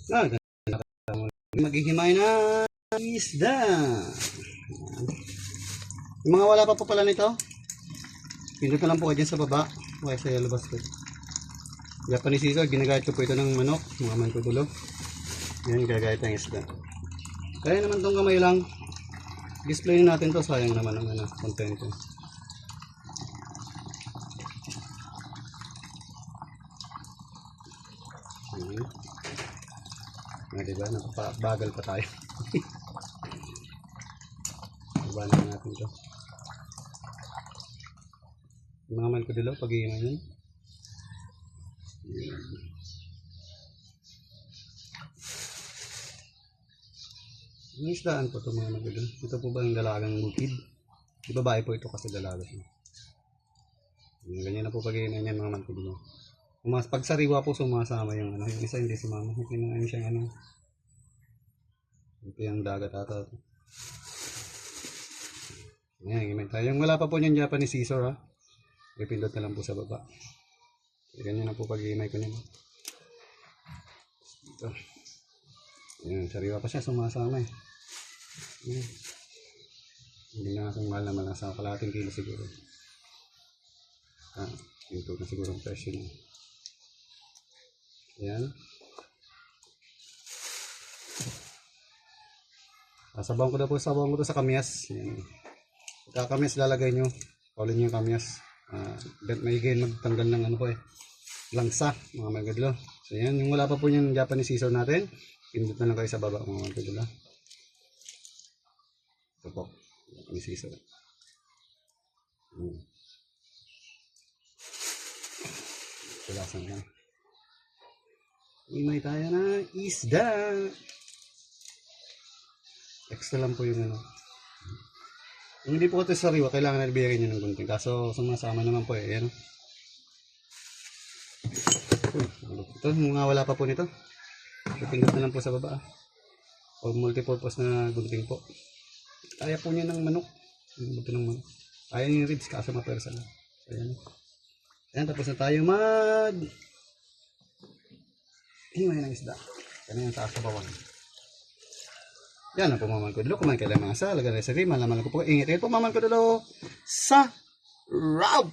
Ah, maghihimay na isda. Yung mga wala pa po pala nito, pindot na lang po dyan sa baba. Okay, sa yellow basket. Japanese scissor, ginagamit ko po ito ng manok, mga mantutulo. Yan, gagayat ng isda. Kaya naman itong kamay lang. Display natin to, sayang naman ang content ko. Diba? Bagal pa tayo. Ibanan natin ito. Yung mga mantutulo, pag-iiman yun. Yung isdaan po ito mga magdalo. Ito po ba yung dalagang bukid? Di babae po ito kasi dalaga. Ganyan na po pag-iinan yan mga magdalo. Pag sariwa po sumasama yung yung isa hindi sumama. Kinain siya ito yung dagat ata. Ayan, himay tayo. Yung wala pa po yung Japanese scissor ha. Ipindot na lang po sa baba. Ganyan na po pag-iimay ko niyan. Ito. Ayan, sariwa pa siya sumasama eh. Ayan. Hindi na akong mahal na malasa. Kalating kilo siguro. Ito na siguro ang presyo niya. Ayan. Sabawan ko na po sa kamyas. Ayan. Pagka kamyas lalagay nyo. Paulin nyo yung kamyas. May higay magtanggal ng langsa mga magadlo. So ayan. Yung wala pa po yung Japanese scissor natin. Pindot na lang kayo sa baba mga magadlo. Ito po. Japanese scissor. Kulasan lang. Imay tayo na isda. Extra lang po yung Kung hindi po ito sariwa, kailangan na ibigay nyo ng gunting. Kaso sumasama naman po eh. Ayan. Ito, mga wala pa po nito. Pipindot na lang po sa baba. O multipurpose na gunting po. Kaya po niya ng manok. Buto ng manok. Kaya yung ribs kaso mapersa na. Ayan. Ayan, tapos na tayo himay ng isda. Yan yung taas sa bawang. Yan ang pumaman ko dalo. Kumain ka lang mga sa. Lagay na sa rima. Laman ko po. Ingat. Yan pumaman ko dalo sa Rob.